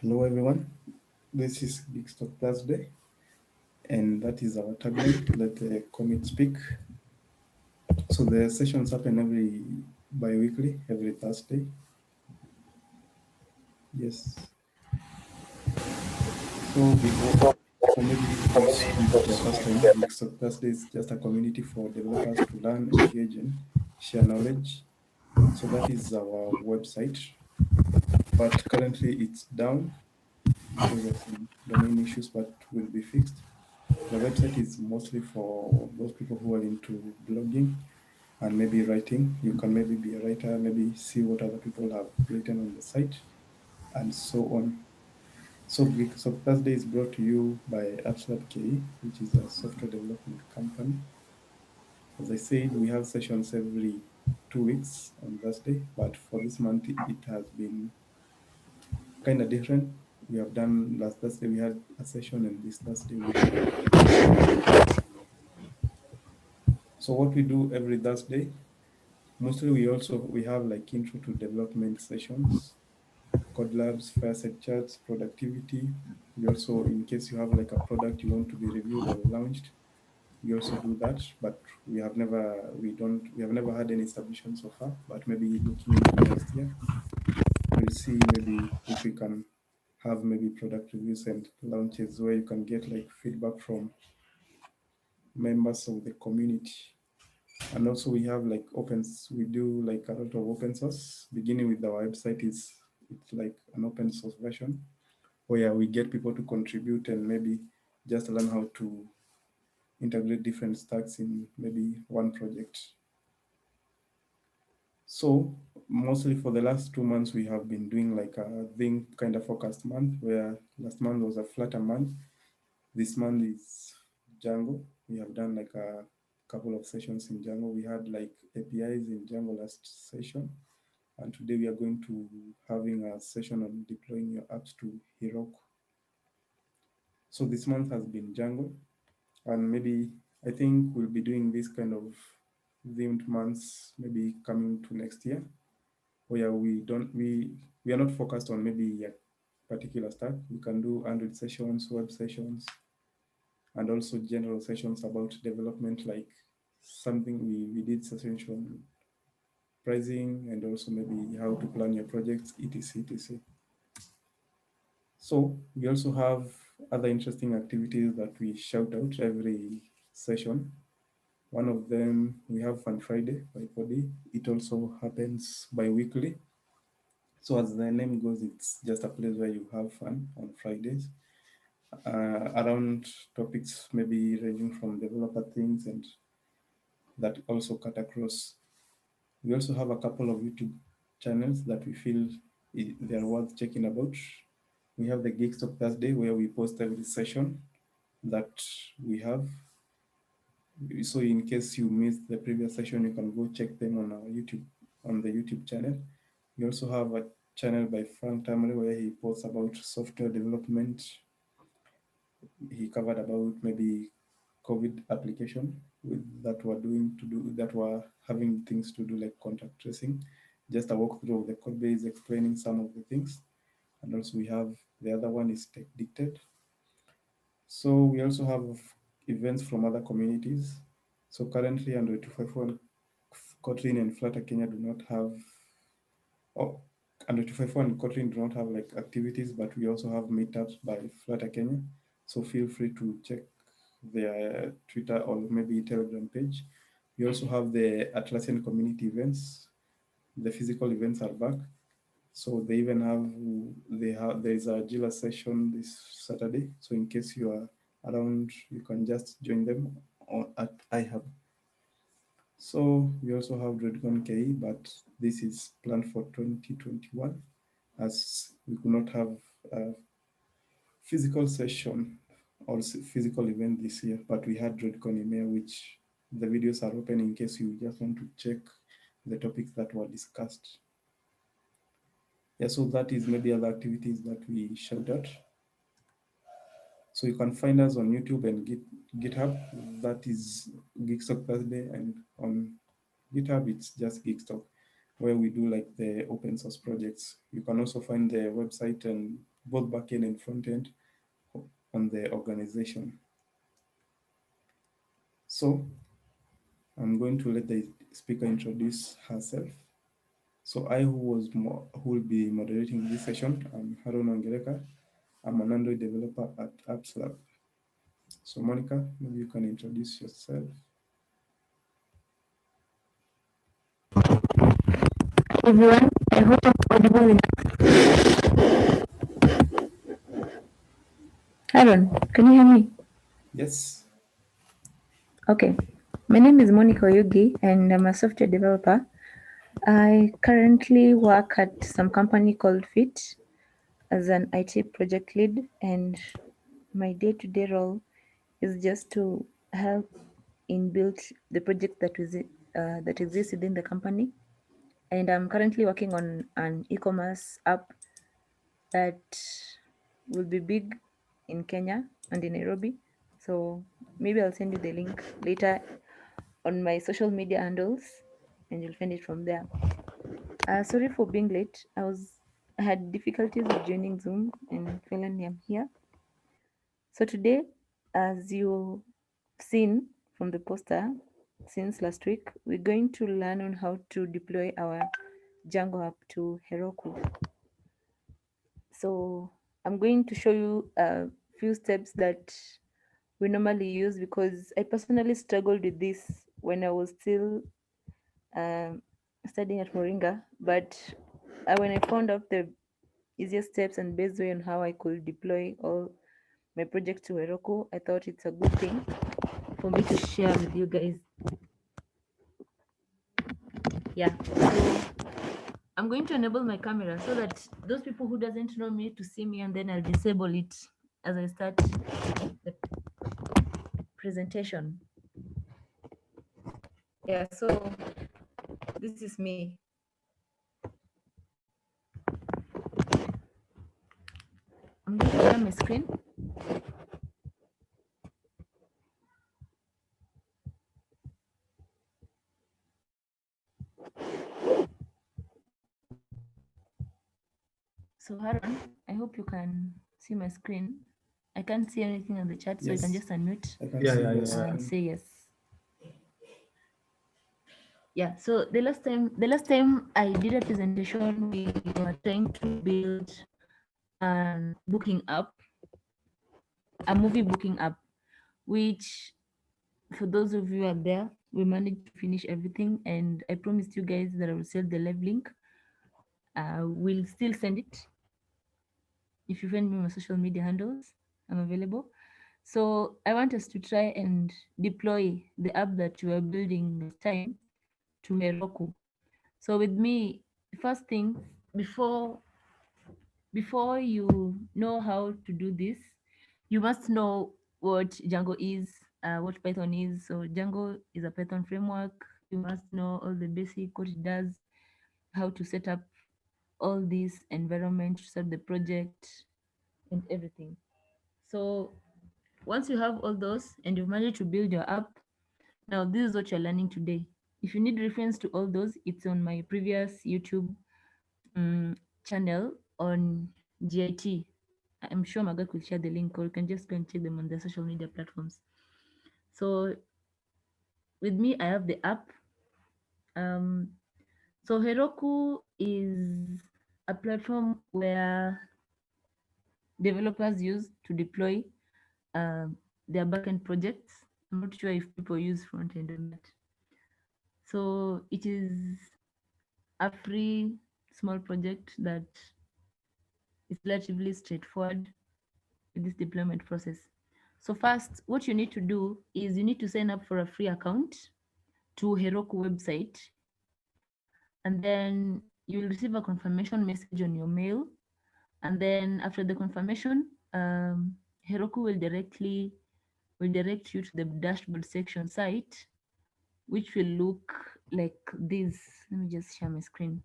Hello everyone, this is Geeks Thursday, and that is our tagline, let the commit speak. So the sessions happen every bi-weekly, every Thursday. Yes. So maybe those who got your first time, Geeks Thursday is just a community for developers to learn, engage, and share knowledge. So that is our website, but currently it's down because of some domain issues, but will be fixed. The website is mostly for those people who are into blogging and maybe writing. You can maybe be a writer, maybe see what other people have written on the site, and so on. So Geeks of Thursday is brought to you by Atlassian, which is a software development company. As I said, we have sessions every 2 weeks on Thursday, but for this month it has been kind of different. We have done last Thursday, we had a session, and this Thursday we have. So what we do every Thursday, mostly we have like intro to development sessions, code labs, fireside chats, productivity. We also, in case you have like a product you want to be reviewed or launched, we also do that. But we have never had any submission so far. But maybe looking into next year, we'll see maybe if we can have maybe product reviews and launches where you can get like feedback from members of the community. And also we have like we do like a lot of open source. Beginning with our website it's like an open source version where we get people to contribute and maybe just learn how to integrate different stacks in maybe one project. So mostly for the last 2 months, we have been doing like a thing kind of focused month, where last month was a Flutter month. This month is Django. We have done like a couple of sessions in Django. We had like APIs in Django last session. And today we are going to having a session on deploying your apps to Heroku. So this month has been Django. And maybe I think we'll be doing this kind of themed months maybe coming to next year, where we are not focused on maybe a particular stack. We can do Android sessions, web sessions, and also general sessions about development, like something we did sessions on pricing and also maybe how to plan your projects, etc. So we also have other interesting activities that we shout out every session. One of them, we have Fun Friday by Cody. It also happens bi-weekly. So as the name goes, it's just a place where you have fun on Fridays around topics maybe ranging from developer things and that also cut across. We also have a couple of YouTube channels that we feel they're worth checking about. We have the Geeks of Thursday, where we post every session that we have. So in case you missed the previous session, you can go check them on the YouTube channel. We also have a channel by Frank Tamari where he posts about software development. He covered about maybe COVID application that were having things to do like contact tracing. Just a walkthrough of the code base explaining some of the things. And also we have the other one is Tech Dictate. So we also have events from other communities. So currently Android 254 Kotlin and Flutter Kenya do not have, oh, Android 254 and Kotlin do not have like activities, but we also have meetups by Flutter Kenya. So feel free to check their Twitter or maybe Telegram page. We also have the Atlassian community events. The physical events are back. So they even there is a Jila session this Saturday. So in case you are around, you can just join them at iHub. So we also have DreadCon KE, but this is planned for 2021 as we could not have a physical session or physical event this year, but we had DreadCon EMEA, which the videos are open in case you just want to check the topics that were discussed. Yeah, so that is maybe other activities that we shout out. So you can find us on YouTube and GitHub. That is Geeks Talk Thursday, and on GitHub it's just Geeks Talk, where we do like the open source projects. You can also find the website and both backend and front end on the organization. So I'm going to let the speaker introduce herself. So who will be moderating this session, I'm Haron Angeleka. I'm an Android developer at Apps Lab. So Monica, maybe you can introduce yourself. Everyone, I hope I'm audible enough. Aaron, can you hear me? Yes. Okay. My name is Monica Oyugi and I'm a software developer. I currently work at some company called Fit as an IT project lead, and my day-to-day role is just to help in build the project that exists within the company. And I'm currently working on an e-commerce app that will be big in Kenya and in Nairobi. So maybe I'll send you the link later on my social media handles and you'll find it from there. Sorry for being late. I had difficulties with joining Zoom and finally I'm here. So today, as you've seen from the poster since last week, we're going to learn on how to deploy our Django app to Heroku. So I'm going to show you a few steps that we normally use because I personally struggled with this when I was still um, studying at Moringa. But when I found out the easiest steps and best way on how I could deploy all my projects to Heroku, I thought it's a good thing for me to share with you guys. Yeah. So I'm going to enable my camera so that those people who doesn't know me to see me, and then I'll disable it as I start the presentation. Yeah, so this is me. I'm going to share my screen. So Haron, I hope you can see my screen. I can't see anything on the chat, so you can Yes. just unmute I can see your and screen. say yes. Yeah, so the last time I did a presentation, we were trying to build an booking app, a movie booking app, which for those of you out there, we managed to finish everything, and I promised you guys that I will send the live link. We'll still send it. If you find me on my social media handles, I'm available. So I want us to try and deploy the app that we were building last time to Heroku. So with me, first thing, before before you know how to do this, you must know what Django is, what Python is. So Django is a Python framework. You must know all the basic, what it does, how to set up all this environment, to start the project, and everything. So once you have all those and you've managed to build your app, now this is what you're learning today. If you need reference to all those, it's on my previous YouTube channel on GIT. I'm sure Magak will share the link, or you can just go and check them on their social media platforms. So with me, I have the app. Um, so Heroku is a platform where developers use to deploy their backend projects. I'm not sure if people use front end or not. So it is a free small project that is relatively straightforward with this deployment process. So first, what you need to do is you need to sign up for a free account to Heroku website, and then you will receive a confirmation message on your mail. And then after the confirmation, Heroku will direct you to the dashboard section site, which will look like this. Let me just share my screen.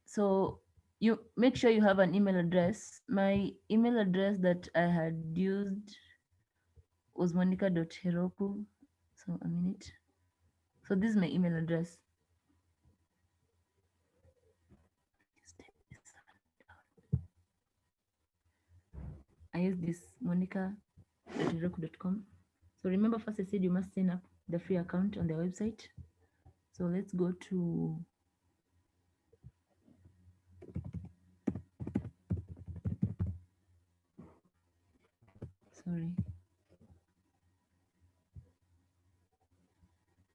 So you make sure you have an email address. My email address that I had used was monica.heroku. So a minute. So this is my email address. Just take this one down. I use this monica.heroku.com. So remember, first I said you must sign up the free account on their website. So let's go to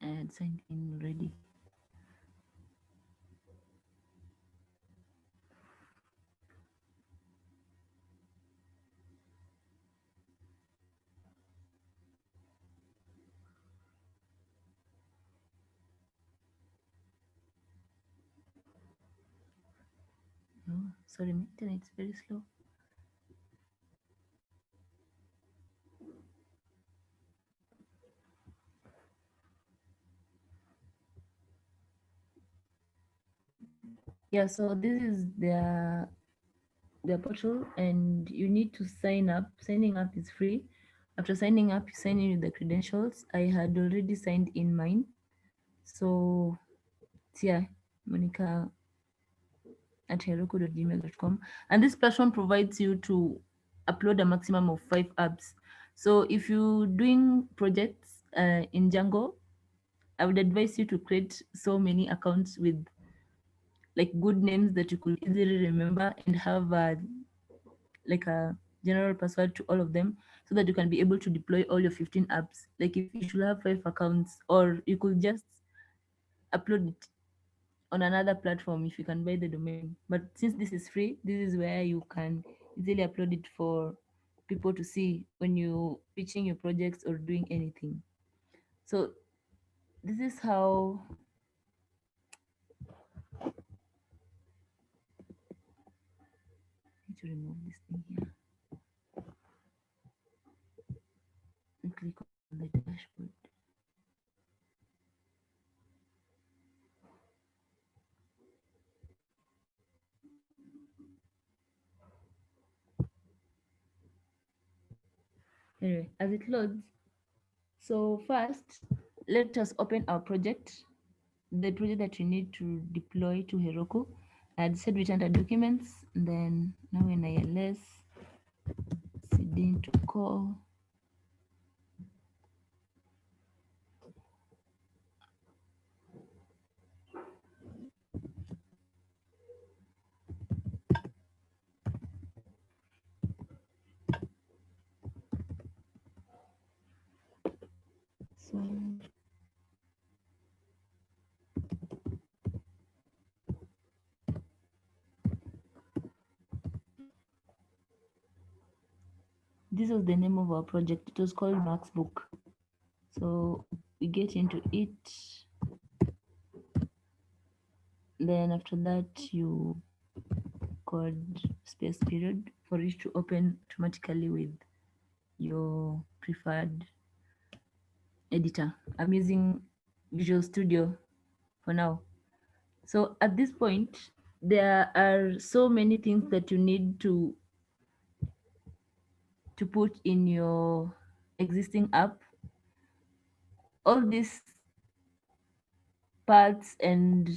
and signed in already. No, sorry, my internet's very slow. Yeah, so this is their portal, and you need to sign up. Signing up is free. After signing up, you sign in with the credentials. I had already signed in mine. So yeah, Monica at heroku.gmail.com. And this platform provides you to upload a maximum of 5 apps. So if you're doing projects in Django, I would advise you to create so many accounts with like good names that you could easily remember, and have like a general password to all of them, so that you can be able to deploy all your 15 apps. Like if you should have 5 accounts, or you could just upload it on another platform if you can buy the domain. But since this is free, this is where you can easily upload it for people to see when you pitching your projects or doing anything. So this is how I need to remove this thing here and click on the dashboard. Anyway, as it loads, so first let us open our project, the project that you need to deploy to Heroku. I said return to documents, and then now in ILS, cd to call. So this was the name of our project. It was called Maxbook. So we get into it. Then after that, you code space period for it to open automatically with your preferred editor. I'm using Visual Studio for now. So at this point, there are so many things that you need to put in your existing app. All these parts and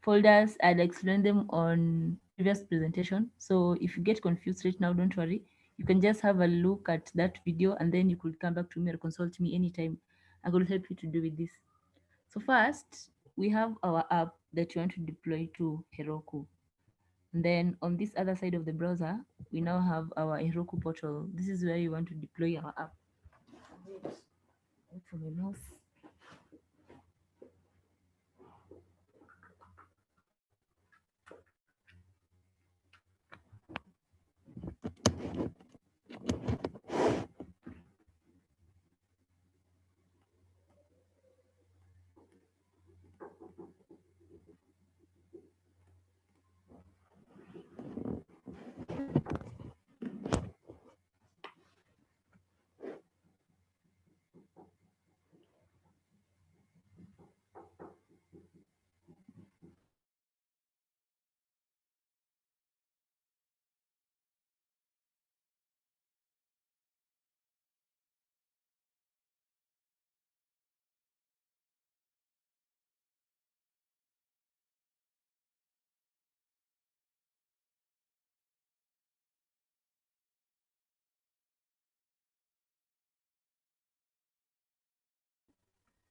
folders, I'd explain them on previous presentation. So if you get confused right now, don't worry. You can just have a look at that video, and then you could come back to me or consult me anytime. I will help you to do with this. So first, we have our app that you want to deploy to Heroku. And then on this other side of the browser, we now have our Heroku portal. This is where you want to deploy our app. Wait for my mouse.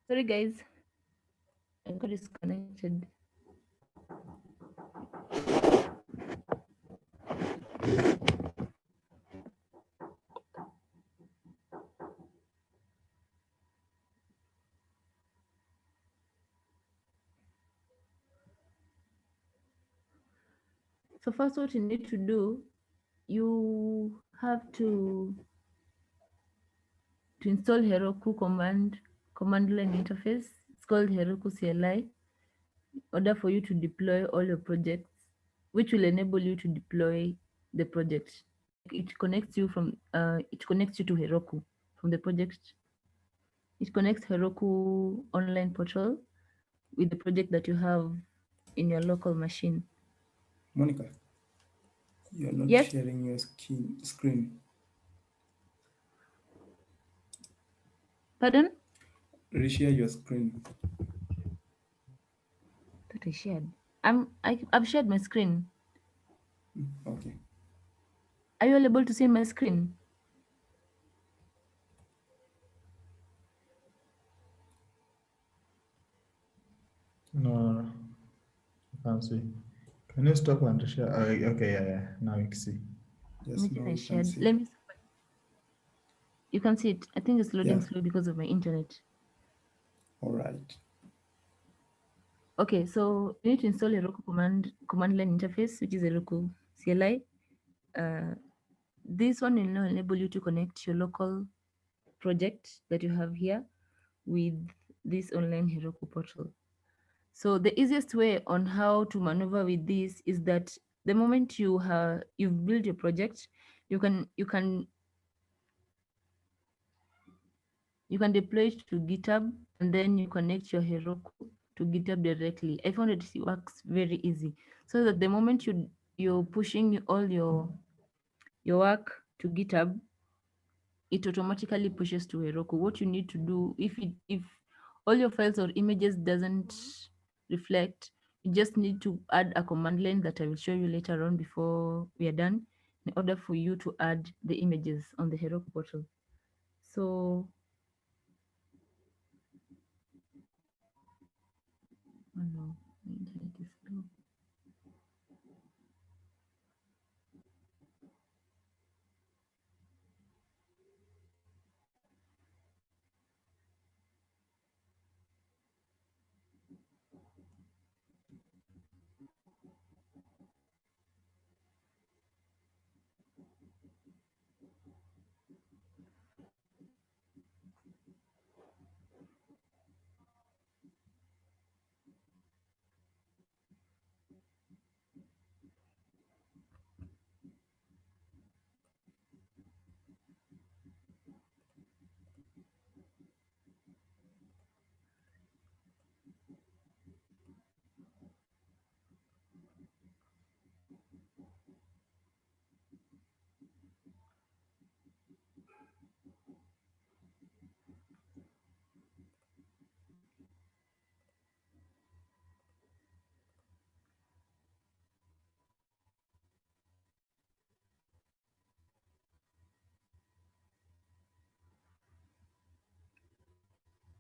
Sorry, guys, I got disconnected. So first, what you need to do, you have to install Heroku command line interface. It's called Heroku CLI, in order for you to deploy all your projects, which will enable you to deploy the project. Like it connects you to Heroku from the project. It connects Heroku online portal with the project that you have in your local machine. Monica, you're not Yes, sharing your screen. pardon? Reshare your screen. That I shared. I've shared my screen. Okay. Are you all able to see my screen? No, no, no. I can't see. Can you stop and share? Okay, yeah. Now you can see. Yes, Imagine now I we can shared. see. Let me. You can see it. I think it's loading Yeah. slow because of my internet. All right. Okay, so you need to install Heroku command line interface, which is Heroku CLI. Uh, this one will now enable you to connect your local project that you have here with this online Heroku portal. So the easiest way on how to maneuver with this is that the moment you've built your project, you can deploy it to GitHub, and then you connect your Heroku to GitHub directly. I found it works very easy. So that the moment you're pushing all your work to GitHub, it automatically pushes to Heroku. What you need to do, if all your files or images doesn't reflect, you just need to add a command line that I will show you later on before we are done, in order for you to add the images on the Heroku portal. So, oh no, my internet is slow.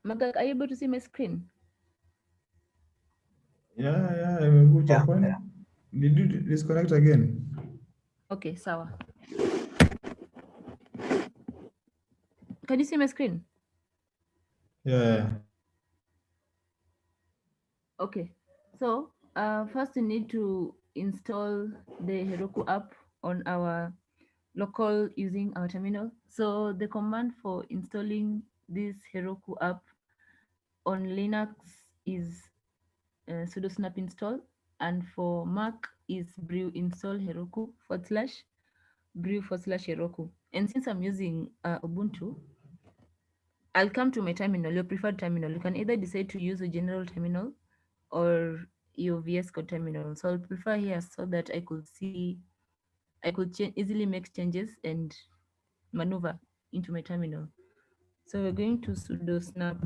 Magak, are you able to see my screen? Yeah. Which point? Did you disconnect again? Okay, sawa. Can you see my screen? Yeah. Okay, so first we need to install the Heroku app on our local using our terminal. So the command for installing this Heroku app on Linux is sudo snap install, and for Mac is brew install Heroku /brew/Heroku. And since I'm using Ubuntu, I'll come to my terminal, your preferred terminal. You can either decide to use a general terminal or your VS Code terminal. So I'll prefer here so that I could easily make changes and maneuver into my terminal. So we're going to sudo snap,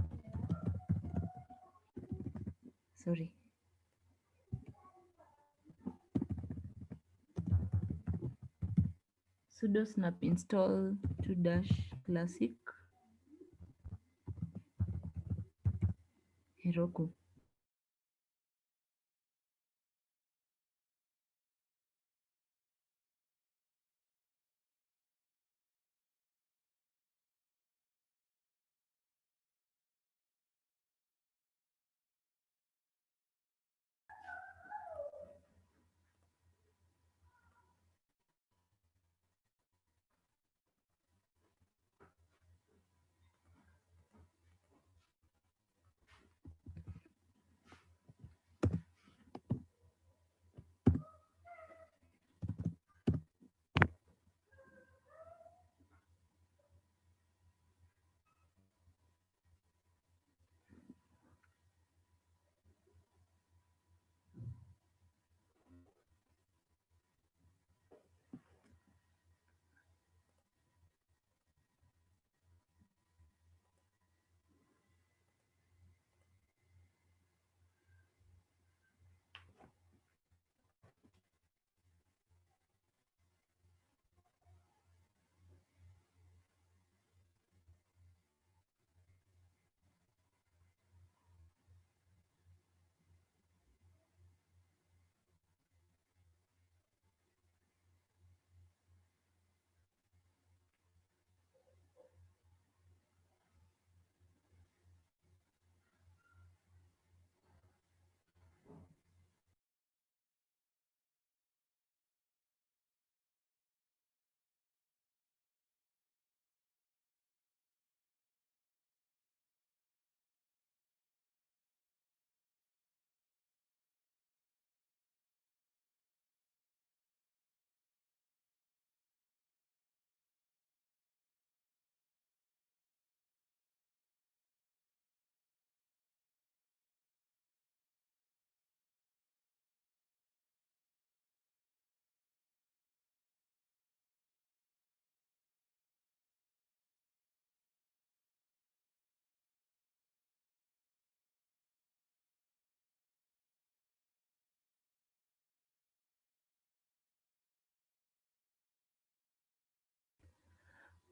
sorry, sudo snap install 2 dash classic Heroku.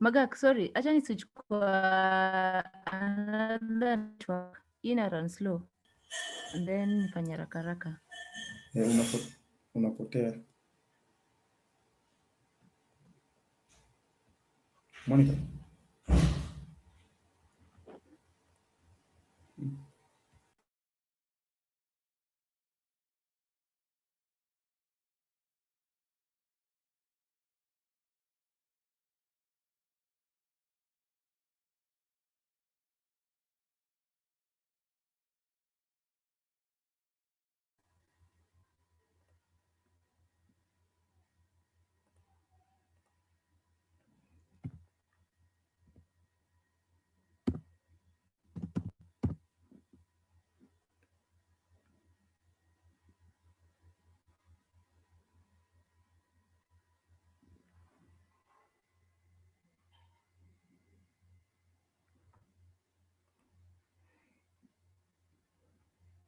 Magak, sorry, acha ni switch kwa another network. Ina run slow. And then nifanye haraka haraka. Unapotea. Monica.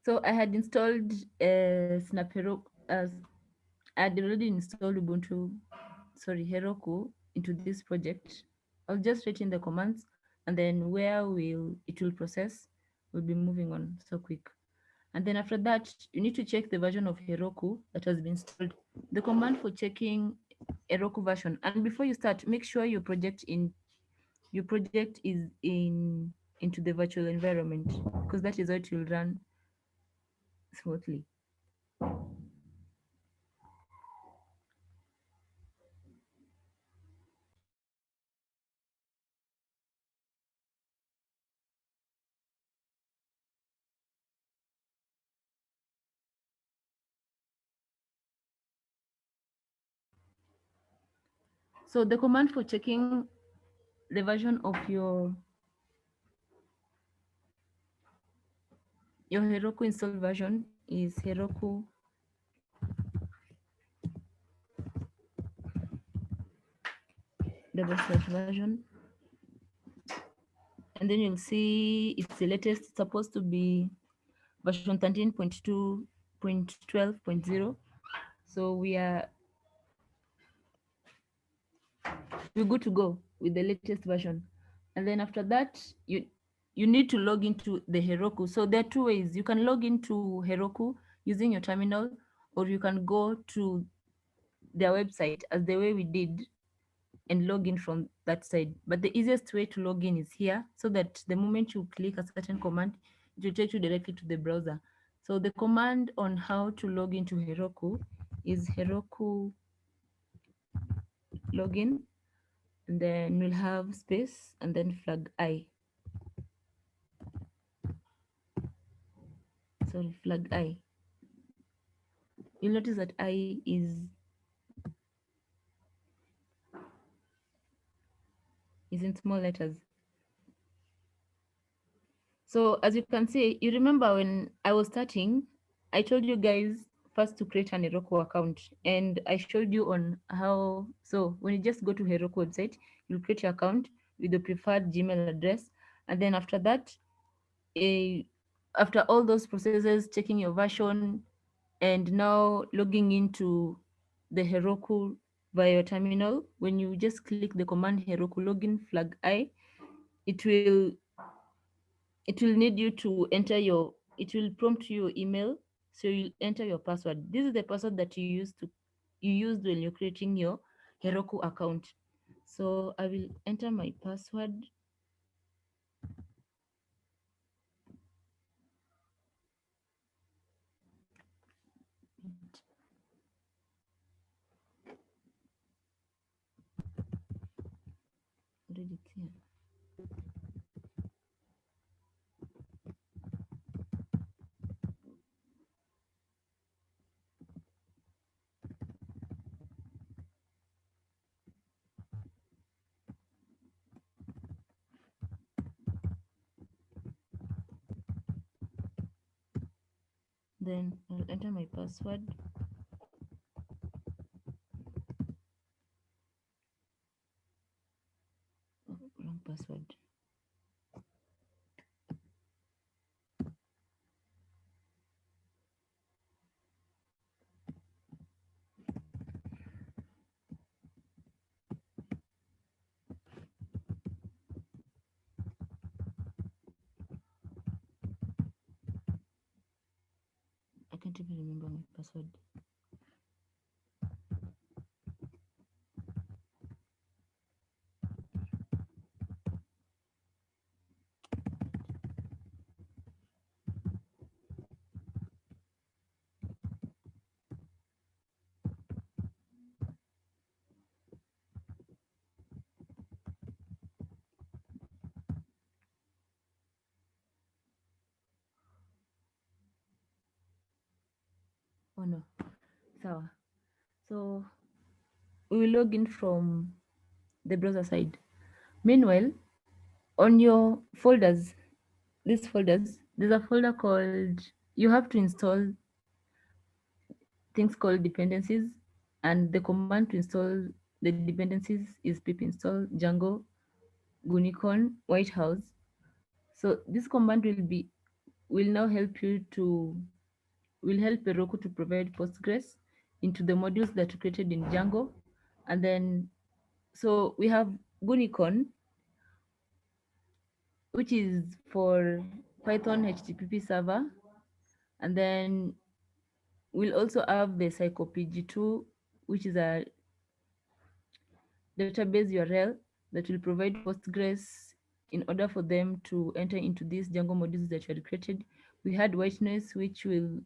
So I had installed Snap Heroku as I had already installed Heroku into this project. I'll just write in the commands, and then where it will process, we'll be moving on so quick. And then after that, you need to check the version of Heroku that has been installed. The command for checking Heroku version. And before you start, make sure your project is into the virtual environment, because that is how it will run smoothly. So the command for checking the version of your Heroku installed version is Heroku /version. And then you'll see it's the latest. It's supposed to be version 13.2.12.0. So we're good to go with the latest version. And then after that, you need to log into the Heroku. So there are two ways. You can log into Heroku using your terminal, or you can go to their website as the way we did and log in from that side. But the easiest way to log in is here, so that the moment you click a certain command, it will take you directly to the browser. So the command on how to log into Heroku is Heroku Login, and then we'll have space and then flag I. Sorry, flag I. You'll notice that I is in small letters. So as you can see, you remember when I was starting, I told you guys first to create an Heroku account, and I showed you on how. So when you just go to Heroku website, you'll create your account with the preferred Gmail address, and then after that, after all those processes, checking your version, and now logging into the Heroku via your terminal, when you just click the command Heroku login flag I, it will need you to enter your, it will prompt you your email, so you'll enter your password. This is the password that you used when you're creating your Heroku account. So I will enter my password. Read it here. Then I'll enter my password. Oh, wrong password. I can't even remember my password. Oh no. So we will log in from the browser side. Meanwhile, on your folders, these folders, there's a folder called, you have to install things called dependencies, and the command to install the dependencies is pip install Django, Gunicon, Whitehouse. So this command will now help you to, will help Heroku to provide Postgres into the modules that are created in Django. And then, so we have Gunicon, which is for Python HTTP server. And then we'll also have the psychopg2, which is a database URL that will provide Postgres in order for them to enter into these Django modules that you had created. We had white noise, which will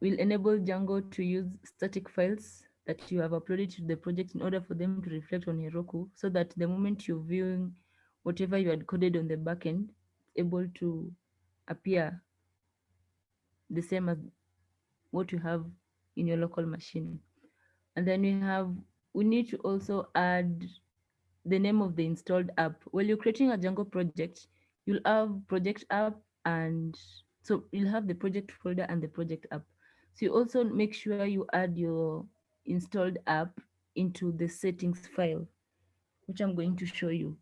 enable Django to use static files that you have uploaded to the project in order for them to reflect on Heroku, so that the moment you're viewing whatever you had coded on the backend, it's able to appear the same as what you have in your local machine. And then we need to also add the name of the installed app. While you're creating a Django project, you'll have project app, and so you'll have the project folder and the project app. So you also make sure you add your installed app into the settings file, which I'm going to show you.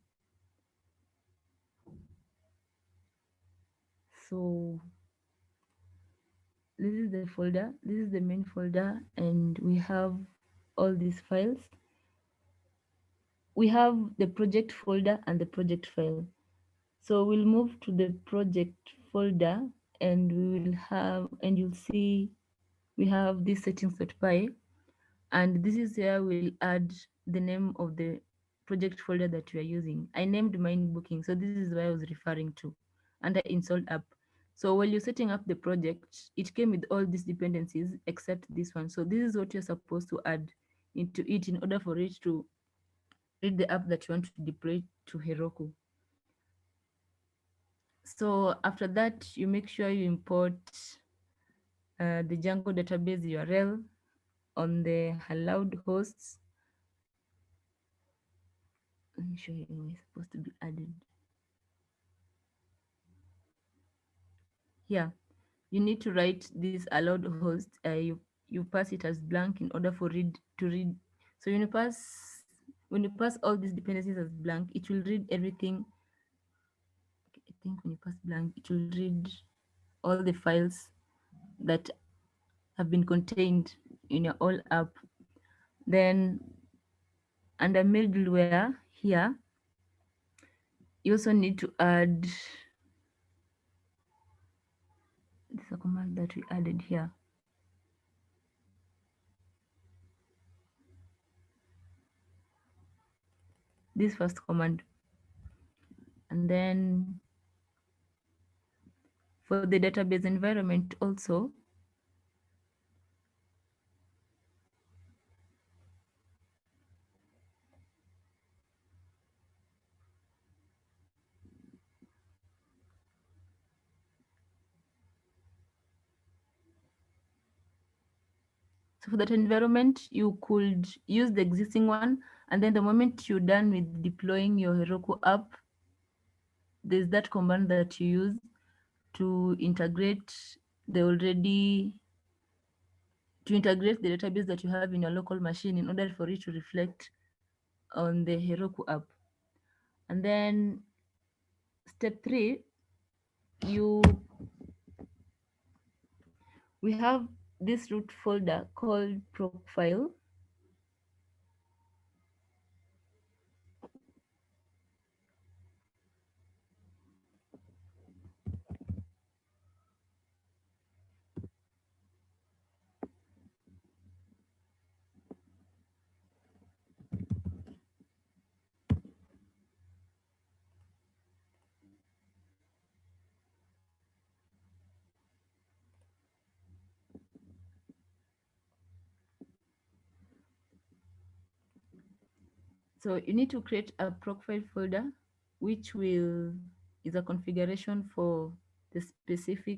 So this is the folder, this is the main folder, and we have all these files. we have the project folder and the project file. So we'll move to the project folder, and we will have, and you'll see we have this settings.py, and this is where we'll add the name of the project folder that we are using. I named mine booking, so this is where I was referring to under installed app. So while you're setting up the project, it came with all these dependencies except this one. So this is what you're supposed to add into it in order for it to read the app that you want to deploy to Heroku. So after that, you make sure you import the Django database URL on the allowed hosts. Let me show you where it's supposed to be added. Here, you need to write this allowed host. You pass it as blank in order for read to read. So when you pass all these dependencies as blank, it will read everything. I think when you pass blank, it will read all the files that have been contained in your all app. Then under middleware here, you also need to add this a command that we added here. This first command. And then for the database environment also, so for that environment, you could use the existing one, and then the moment you're done with deploying your Heroku app, there's that command that you use to integrate the database that you have in your local machine in order for it to reflect on the Heroku app. And then step 3, we have this root folder called profile. So you need to create a profile folder, which is a configuration for the specific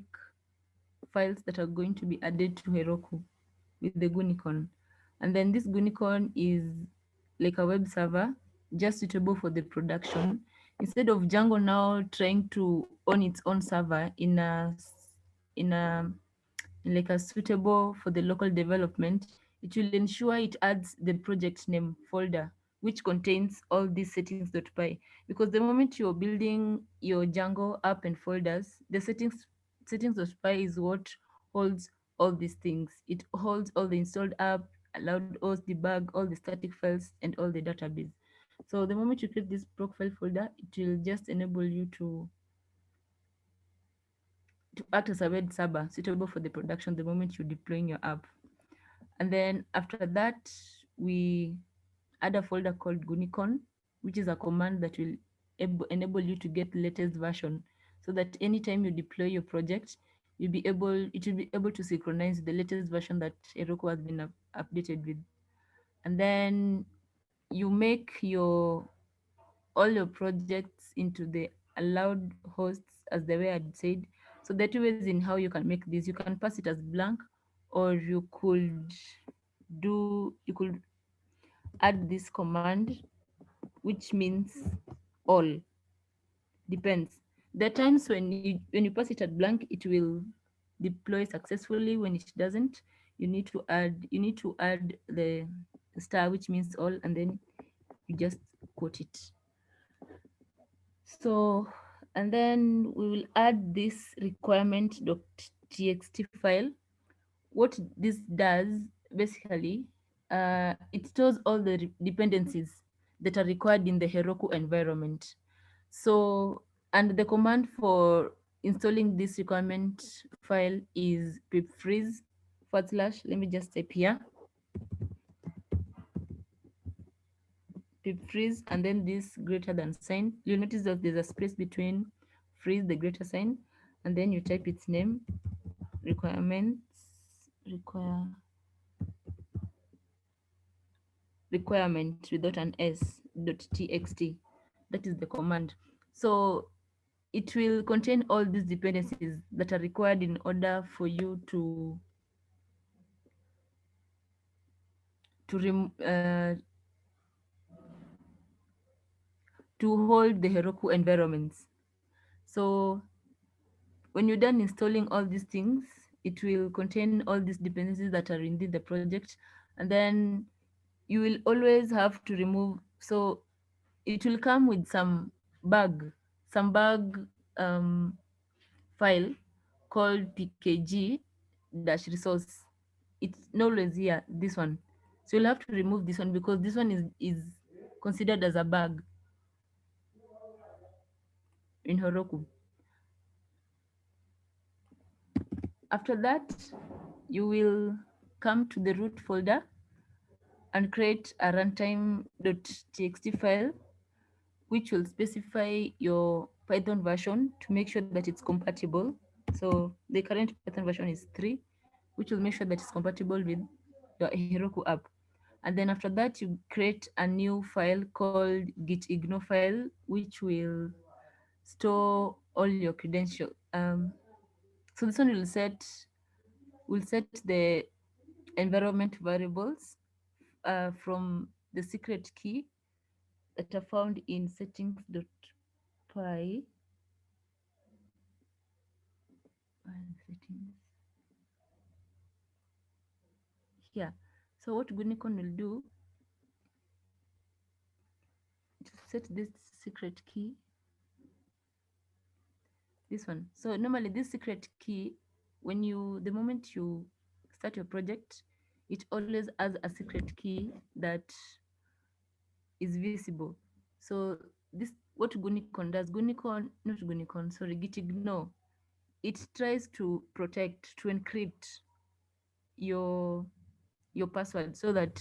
files that are going to be added to Heroku with the Gunicon. And then this Gunicon is like a web server, just suitable for the production. Instead of Django now trying to own its own server in a like a suitable for the local development, it will ensure it adds the project name folder, which contains all these settings.py. Because the moment you're building your Django app and folders, the settings.py is what holds all these things. It holds all the installed app, allowed host, debug, all the static files, and all the database. So the moment you create this profile folder, it will just enable you to act as a web server suitable for the production the moment you're deploying your app. And then after that, we add a folder called Gunicon, which is a command that will enable you to get the latest version, so that anytime you deploy your project, it will be able to synchronize the latest version that Heroku has been updated with. And then you make all your projects into the allowed hosts, as the way I'd said. So there are two ways in how you can make this. You can pass it as blank, or you could add this command, which means all. Depends. There are times when you pass it at blank, it will deploy successfully. When it doesn't, you need to add the star, which means all, and then you just quote it. So, and then we will add this requirement.txt file. What this does basically, it stores all the dependencies that are required in the Heroku environment. So, and the command for installing this requirement file is pip freeze / let me just type here, pip freeze, and then this greater than sign. You'll notice that there's a space between freeze, the greater sign, and then you type its name, requirements, requirement without an s dot txt. That is the command. So it will contain all these dependencies that are required in order for you to rem, uh, to hold the Heroku environments. So when you're done installing all these things, it will contain all these dependencies that are within the project, and then you will always have to remove. So it will come with some bug file called pkg dash resource. It's no always here, this one. So you'll have to remove this one because this one is considered as a bug in Heroku. After that, you will come to the root folder and create a runtime.txt file, which will specify your Python version to make sure that it's compatible. So the current Python version is 3, which will make sure that it's compatible with your Heroku app. And then after that, you create a new file called gitignore file, which will store all your credentials. So this one will set the environment variables from the secret key that are found in settings.py and settings here. So what Gunicon will do to set this secret key, this one. So normally this secret key, the moment you start your project, it always has a secret key that is visible. So this, what Gunicon does, Gitignore, it tries to protect, to encrypt your password so that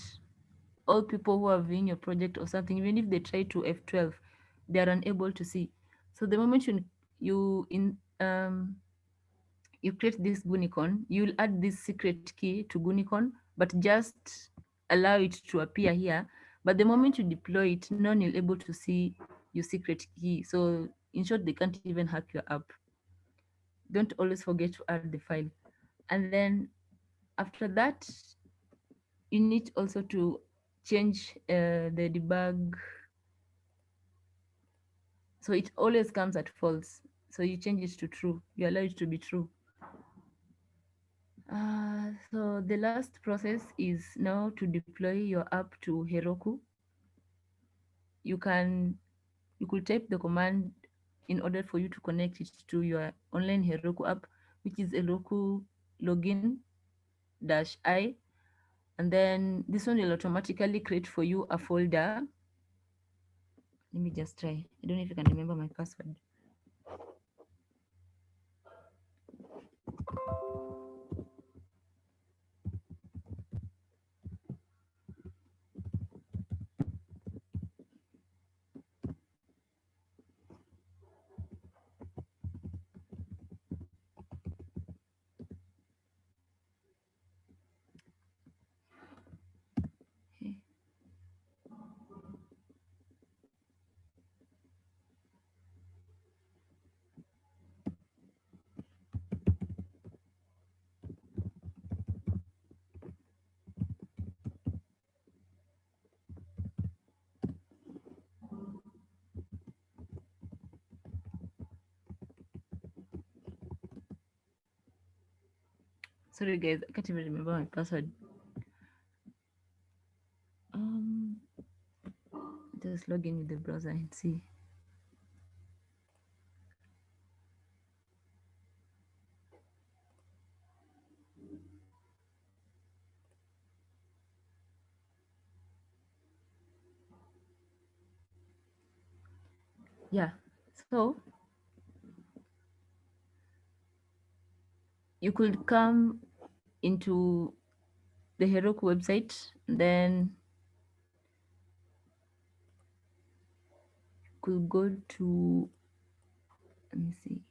all people who are viewing your project or something, even if they try to F12, they are unable to see. So the moment you create this Gunicon, you'll add this secret key to Gunicon, but just allow it to appear here. But the moment you deploy it, no one will be able to see your secret key. So in short, they can't even hack your app. Don't always forget to add the file. And then after that, you need also to change the debug. So it always comes at false. So you change it to true. You allow it to be true. So the last process is now to deploy your app to Heroku. You could type the command in order for you to connect it to your online Heroku app, which is Heroku Login -I. And then this one will automatically create for you a folder. Let me just try. I don't know if I can remember my password. Okay. Sorry guys, I can't even remember my password. Just log in with the browser and see. Yeah. So you could come into the Heroku website, then could go to, let me see.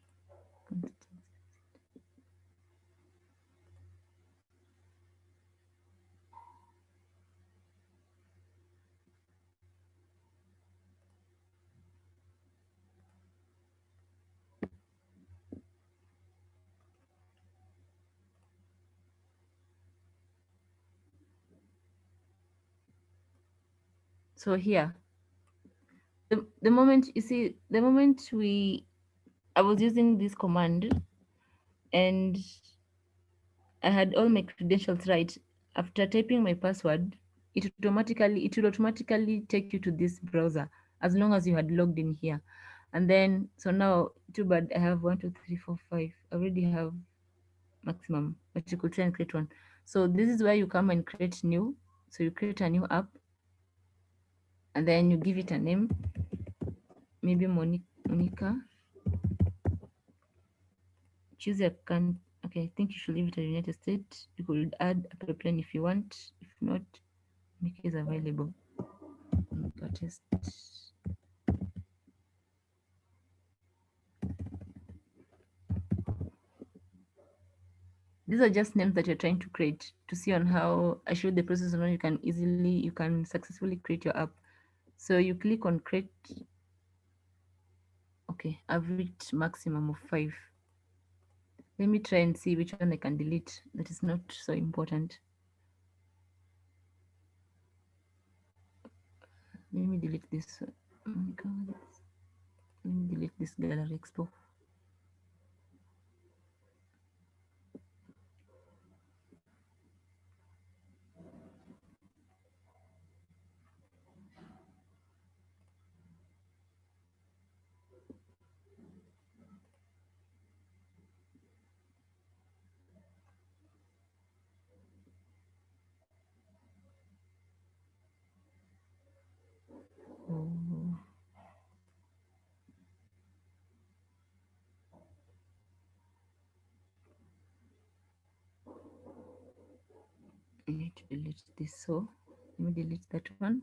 So here, the moment you see, the moment I was using this command and I had all my credentials right. After typing my password, it will automatically take you to this browser as long as you had logged in here. And then so now too bad I have 1, 2, 3, 4, 5. I already have maximum, but you could try and create one. So this is where you come and create new. So you create a new app and then you give it a name, maybe Monica. Choose a country. Okay, I think you should leave it at United States. You could add a pipeline if you want. If not, make it available. Test. These are just names that you're trying to create to see on how I showed the process on how you can successfully create your app. So you click on create. Okay, I've reached maximum of 5. Let me try and see which one I can delete. That is not so important. Let me delete this. Oh my God. Let me delete this gallery expo. Oh. I need to delete this. So let me delete that one.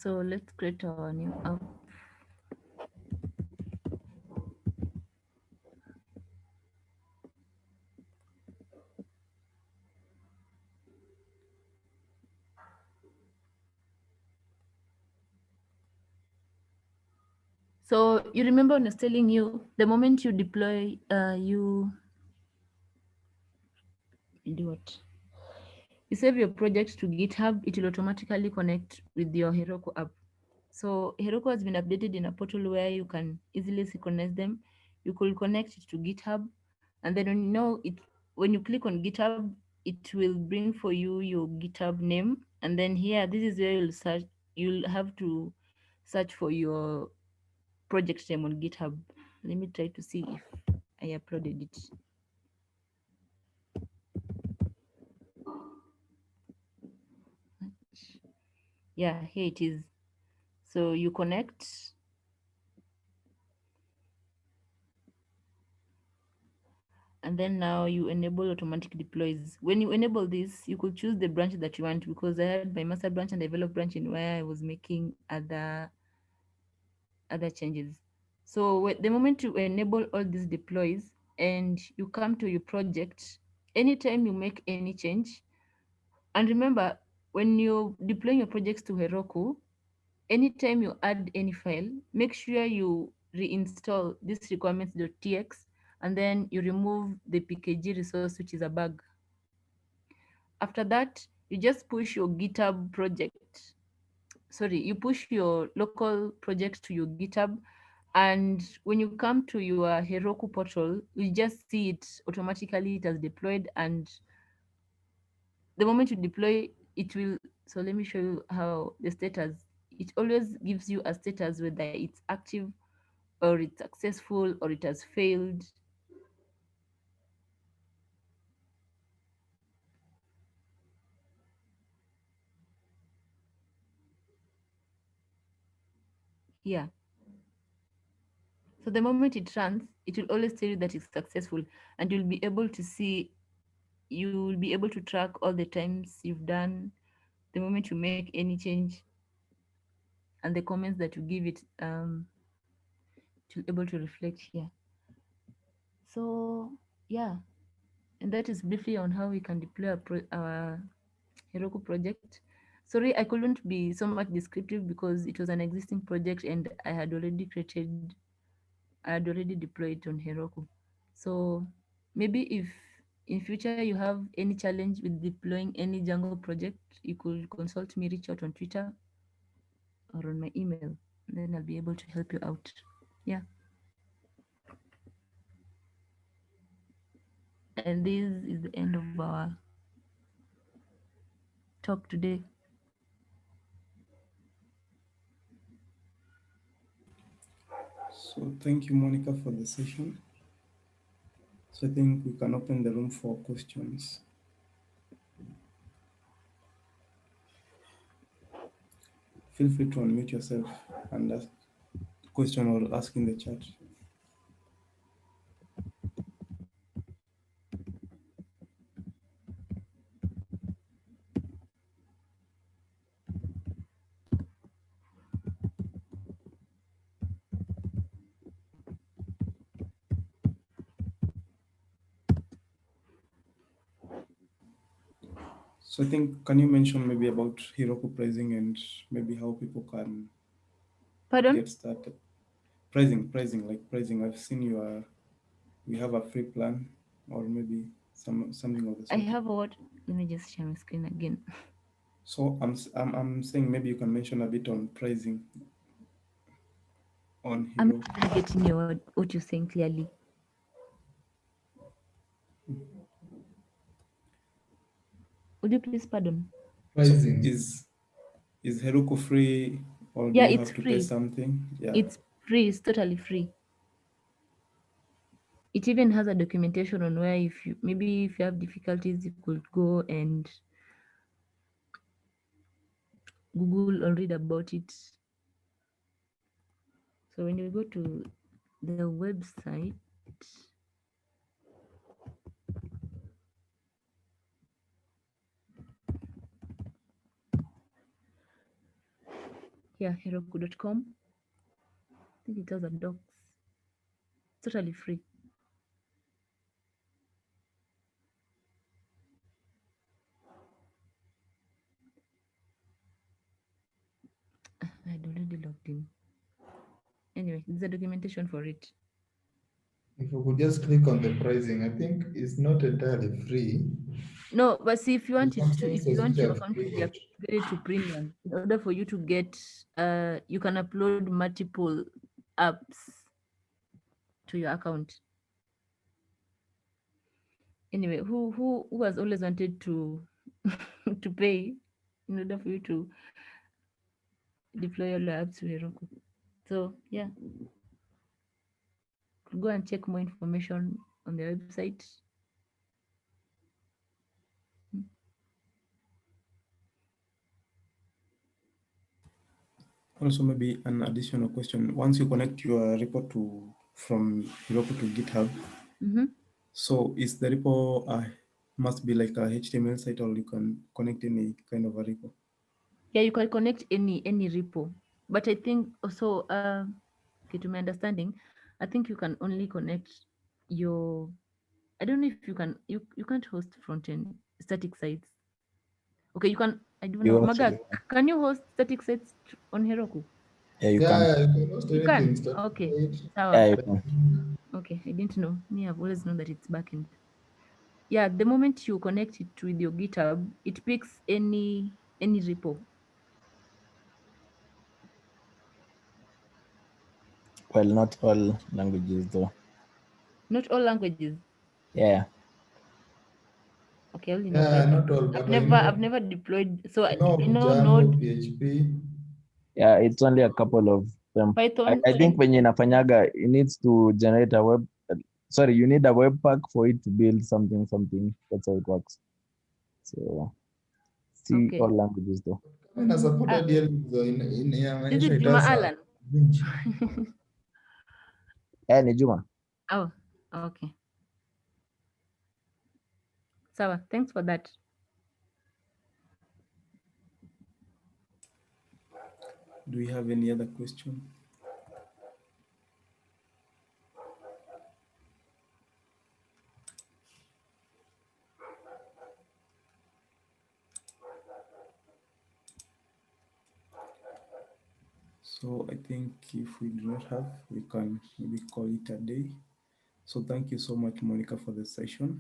So let's create our new app. So you remember when I was telling you, the moment you deploy, you do what? You save your project to GitHub, it will automatically connect with your Heroku app. So Heroku has been updated in a portal where you can easily synchronize them. You could connect it to GitHub, and then when you click on GitHub, it will bring for you your GitHub name, and then here this is where you'll search. You'll have to search for your project name on GitHub. Let me try to see if I uploaded it. Yeah, here it is. So you connect, and then now you enable automatic deploys. When you enable this, you could choose the branch that you want, because I had my master branch and develop branch in where I was making other changes. So the moment you enable all these deploys and you come to your project, anytime you make any change, and remember, when you're deploying your projects to Heroku, anytime you add any file, make sure you reinstall this requirements.txt, and then you remove the pkg resource, which is a bug. After that, you just push your GitHub project. Sorry, you push your local project to your GitHub. And when you come to your Heroku portal, you just see it automatically, it has deployed. And the moment you deploy, it will. So let me show you how the status. it always gives you a status whether it's active or it's successful or it has failed. Yeah. So the moment it runs, it will always tell you that it's successful, and you'll be able to see, you will be able to track all the times you've done, the moment you make any change, and the comments that you give it, to able to reflect here. So yeah, and that is briefly on how we can deploy our Heroku project. Sorry, I couldn't be so much descriptive because it was an existing project and I had already deployed on Heroku. So maybe if in future you have any challenge with deploying any Django project, you could consult me, reach out on Twitter or on my email, and then I'll be able to help you out. Yeah. And this is the end of our talk today. So thank you, Monica, for the session. So I think we can open the room for questions. Feel free to unmute yourself and ask the question or ask in the chat. So I think, can you mention maybe about Heroku pricing and maybe how people can Pardon? get started? Pricing, like pricing. I've seen we have a free plan or maybe something of the I sort. have a what? Let me just share my screen again. So I'm saying maybe you can mention a bit on pricing on I'm Heroku. not getting what you're saying clearly. Would you please pardon? So Pricing. is Heroku free or do Yeah, you it's have to pay free. something? Yeah. It's free. It's totally free. It even has a documentation on where if you maybe if you have difficulties, you could go and Google or read about it. So when you go to the website, yeah, heroku.com, I think it has a docs. It's totally free. I had already logged in. Anyway, there's a documentation for it. If you could just click on the pricing, I think it's not entirely free. No, but see, if you want There's some if you services want which your are account to be free. upgraded to premium, in order for you to get, you can upload multiple apps to your account. Anyway, who has always wanted to to pay in order for you to deploy all your apps to Heroku? So yeah, go and check more information on the website. Also, maybe an additional question. Once you connect your repo from Heroku to GitHub, Mm-hmm. so is the repo must be like a HTML site or you can connect any kind of a repo? Yeah, you can connect any repo, but I think also, okay, to my understanding, I think you can only connect your. I don't know if you can. You can't host front end static sites. Okay, you can. I don't know. You Maga, actually can. can you host static sites on Heroku? Yeah, you Yeah, can. yeah, you can host You anything. can. Start Okay, page. sawa. Yeah, you can. Okay, I didn't know. Me, I've always known that it's backend. Yeah, the moment you connect it with your GitHub, it picks any repo. Well, not all languages though. Not all languages. Yeah. Okay, I only know Yeah, Python. not all, I've but never deployed. So I know I of know Django, Node. PHP. Yeah, it's only a couple of them. Python. I think when inafanyaga, it needs to generate a web. Sorry, you need a web pack for it to build something. That's how it works. So see Okay. all languages though. Kama ina support Ah. DL in Is inaonyesha it Juma itasa Alan? winch. Ni Juma. Oh, okay. Sawa, thanks for that. Do we have any other question? So I think if we do not have, we can maybe call it a day. So thank you so much, Monica, for the session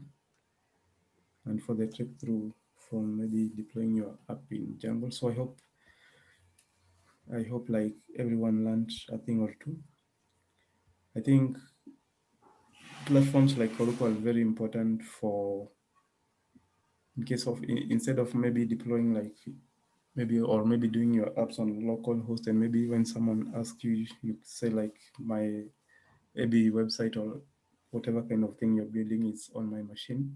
and for the trip through from maybe deploying your app in Django. So I hope like everyone learned a thing or two. I think platforms like Heroku are very important for, in case of, instead of maybe deploying like maybe doing your apps on local host, and maybe when someone asks you, you say like my maybe website or whatever kind of thing you're building is on my machine.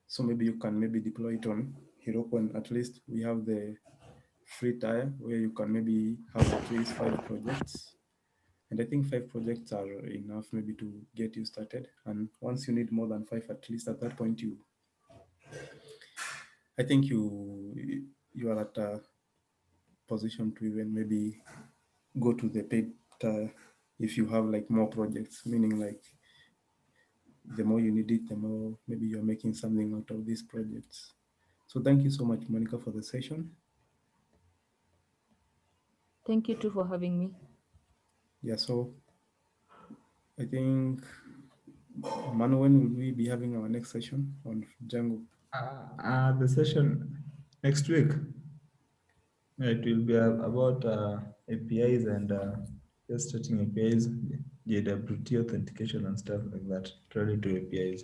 So maybe you can maybe deploy it on Heroku, and at least we have the free tier where you can maybe have at least 5 projects. And I think 5 projects are enough maybe to get you started. And once you need more than 5, at least at that point, I think you are at a position to even maybe go to the paid tier if you have like more projects, meaning like the more you need it, the more maybe you're making something out of these projects. So thank you so much, Monica, for the session. Thank you too for having me. Yeah, so I think, Manu, when will we be having our next session on Django? The session next week. It will be about APIs and just touching APIs, JWT authentication and stuff like that, related to APIs.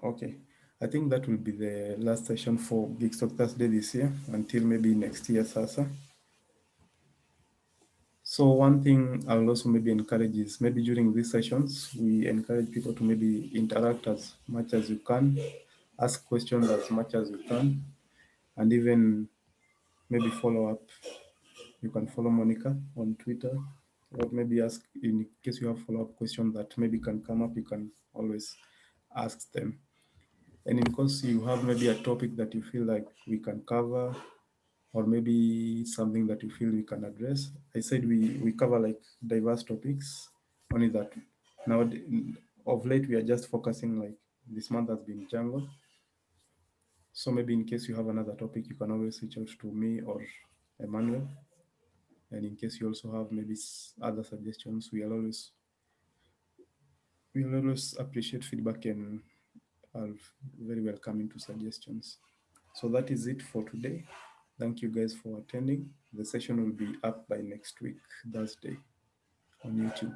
Okay, I think that will be the last session for Geeks Talk Thursday this year until maybe next year, Sasa. So one thing I will also maybe encourage is maybe during these sessions, we encourage people to maybe interact as much as you can, ask questions as much as you can, and even maybe follow up. You can follow Monica on Twitter, or maybe ask, in case you have follow-up questions that maybe can come up, you can always ask them. And in case you have maybe a topic that you feel like we can cover, or maybe something that you feel we can address. I said we cover like diverse topics, only that now of late we are just focusing, like this month has been Django. So maybe in case you have another topic, you can always reach out to me or Emmanuel. And in case you also have maybe other suggestions, we'll always appreciate feedback and are very welcoming to suggestions. So that is it for today. Thank you guys for attending. The session will be up by next week, Thursday, on YouTube.